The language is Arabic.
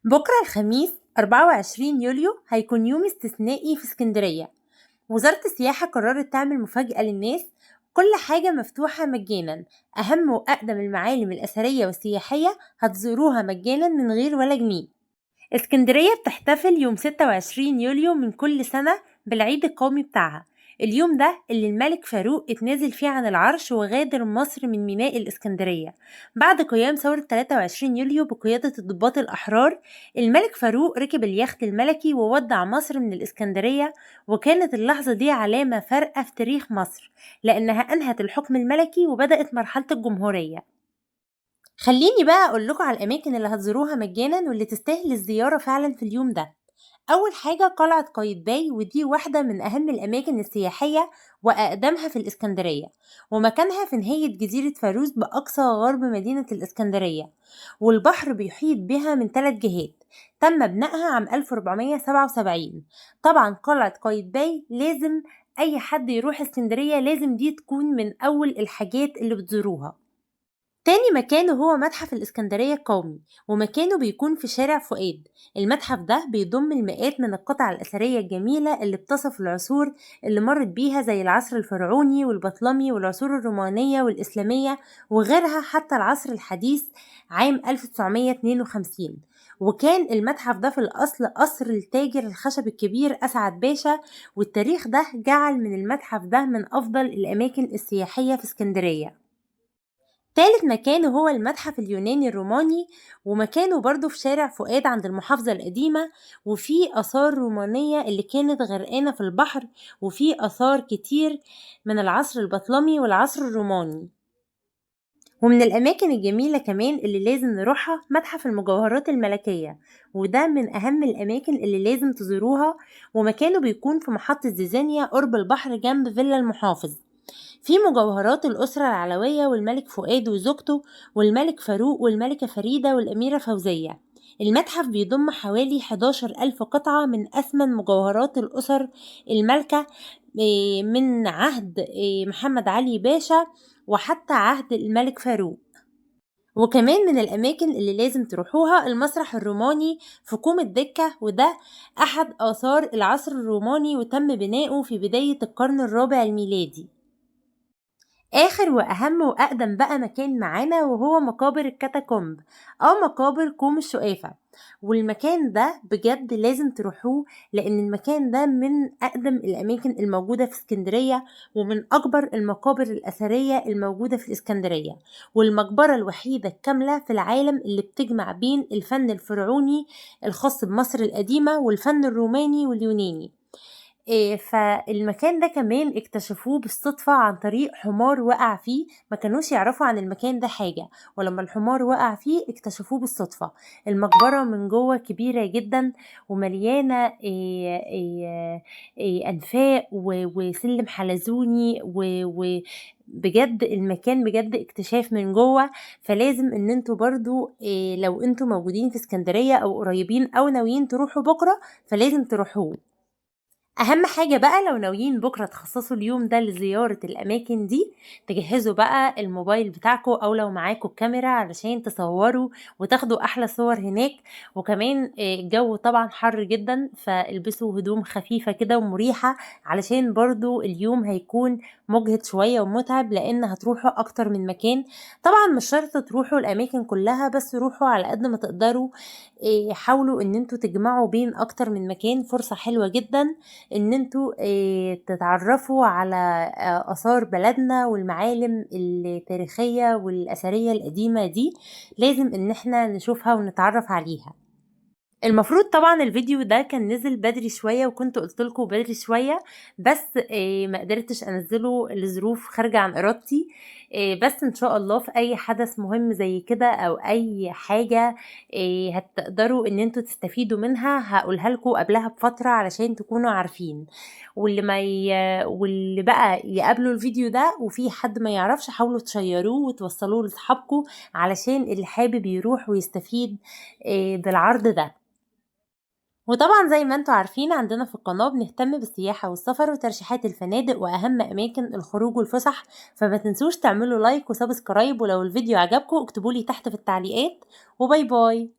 بكرة الخميس 24 يوليو هيكون يوم استثنائي في اسكندرية. وزارة السياحة قررت تعمل مفاجأة للناس، كل حاجة مفتوحة مجانا. أهم وأقدم المعالم الأثرية والسياحية هتزوروها مجانا من غير ولا جنيه. اسكندرية بتحتفل يوم 26 يوليو من كل سنة بالعيد القومي بتاعها، اليوم ده اللي الملك فاروق اتنازل فيه عن العرش وغادر مصر من ميناء الإسكندرية بعد قيام ثورة 23 يوليو بقيادة الضباط الأحرار. الملك فاروق ركب اليخت الملكي وودع مصر من الإسكندرية، وكانت اللحظة دي علامة فارقة في تاريخ مصر لأنها أنهت الحكم الملكي وبدأت مرحلة الجمهورية. خليني بقى أقول لكم على الأماكن اللي هتزوروها مجانا واللي تستاهل الزيارة فعلا في اليوم ده. أول حاجة قلعة قايتباي، ودي واحدة من أهم الأماكن السياحية وأقدمها في الإسكندرية، ومكانها في نهاية جزيرة فاروس بأقصى غرب مدينة الإسكندرية، والبحر بيحيط بها من 3 جهات. تم بنائها عام 1477. طبعا قلعة قايتباي لازم أي حد يروح اسكندرية لازم دي تكون من أول الحاجات اللي بتزوروها. تاني مكان هو متحف الإسكندرية القومي، ومكانه بيكون في شارع فؤاد. المتحف ده بيضم المئات من القطع الأثرية الجميلة اللي بتصف العصور اللي مرت بيها زي العصر الفرعوني والبطلمي والعصور الرومانية والإسلامية وغيرها حتى العصر الحديث عام 1952. وكان المتحف ده في الأصل قصر التاجر الخشب الكبير أسعد باشا، والتاريخ ده جعل من المتحف ده من أفضل الأماكن السياحية في اسكندرية. تالت مكان هو المتحف اليوناني الروماني، ومكانه برضو في شارع فؤاد عند المحافظة القديمة، وفيه آثار رومانية اللي كانت غرقانة في البحر، وفيه آثار كتير من العصر البطلمي والعصر الروماني. ومن الأماكن الجميلة كمان اللي لازم نروحها متحف المجوهرات الملكية، وده من أهم الأماكن اللي لازم تزوروها، ومكانه بيكون في محطة زيزانيا قرب البحر جنب فيلا المحافظ. في مجوهرات الأسرة العلوية والملك فؤاد وزوجته والملك فاروق والملكة فريدة والأميرة فوزية. المتحف بيضم حوالي 11 ألف قطعة من أثمن مجوهرات الأسر الملكة، من عهد محمد علي باشا وحتى عهد الملك فاروق. وكمان من الأماكن اللي لازم تروحوها المسرح الروماني في كوم الدكة، وده أحد آثار العصر الروماني وتم بناؤه في بداية القرن الرابع الميلادي. آخر وأهم وأقدم بقى مكان معانا وهو مقابر الكاتاكومب أو مقابر كوم الشقافة، والمكان ده بجد لازم تروحوه لأن المكان ده من أقدم الأماكن الموجودة في اسكندرية، ومن أكبر المقابر الأثرية الموجودة في الاسكندرية، والمقبرة الوحيدة الكاملة في العالم اللي بتجمع بين الفن الفرعوني الخاص بمصر القديمة والفن الروماني واليوناني. فالمكان ده كمان اكتشفوه بالصدفة عن طريق حمار وقع فيه، ما كانوش يعرفوا عن المكان ده حاجة، ولما الحمار وقع فيه اكتشفوه بالصدفة. المقبرة من جوه كبيرة جدا ومليانة أنفاق وسلم حلزوني بجد المكان بجد اكتشاف من جوه. فلازم ان انتوا برضو لو انتوا موجودين في اسكندرية او قريبين او ناويين تروحوا بكرة فلازم تروحوه. اهم حاجة بقى لو ناويين بكرة تخصصوا اليوم ده لزيارة الاماكن دي تجهزوا بقى الموبايل بتاعكم او لو معاكم الكاميرا علشان تصوروا وتاخدوا احلى صور هناك. وكمان الجو طبعا حر جدا فالبسوا هدوم خفيفة كده ومريحة علشان برضو اليوم هيكون مجهد شوية ومتعب لان هتروحوا اكتر من مكان. طبعا مش شرط تروحوا الاماكن كلها بس روحوا على قد ما تقدروا. حاولوا ان انتوا تجمعوا بين اكتر من مكان، فرصة حلوة جدا ان انتوا تتعرفوا على آثار بلدنا والمعالم التاريخية والأثرية القديمة دي، لازم ان احنا نشوفها ونتعرف عليها. المفروض طبعا الفيديو ده كان نزل بدري شوية وكنت قلتلكوا بدري شوية، بس ما قدرتش انزله لظروف خارجة عن ارادتي. بس ان شاء الله في اي حدث مهم زي كده او اي حاجة هتقدروا ان انتوا تستفيدوا منها هقولها لكم قبلها بفترة علشان تكونوا عارفين. واللي بقى يقابلوا الفيديو ده وفي حد ما يعرفش حاولوا تشيروه وتوصلوه لاصحابكم علشان اللي حابب يروح ويستفيد بالعرض ده. وطبعا زي ما انتوا عارفين عندنا في القناة بنهتم بالسياحة والسفر وترشيحات الفنادق وأهم أماكن الخروج والفسح، فما تنسوش تعملوا لايك وسبسكرايب، ولو الفيديو عجبكم اكتبولي تحت في التعليقات. وباي باي.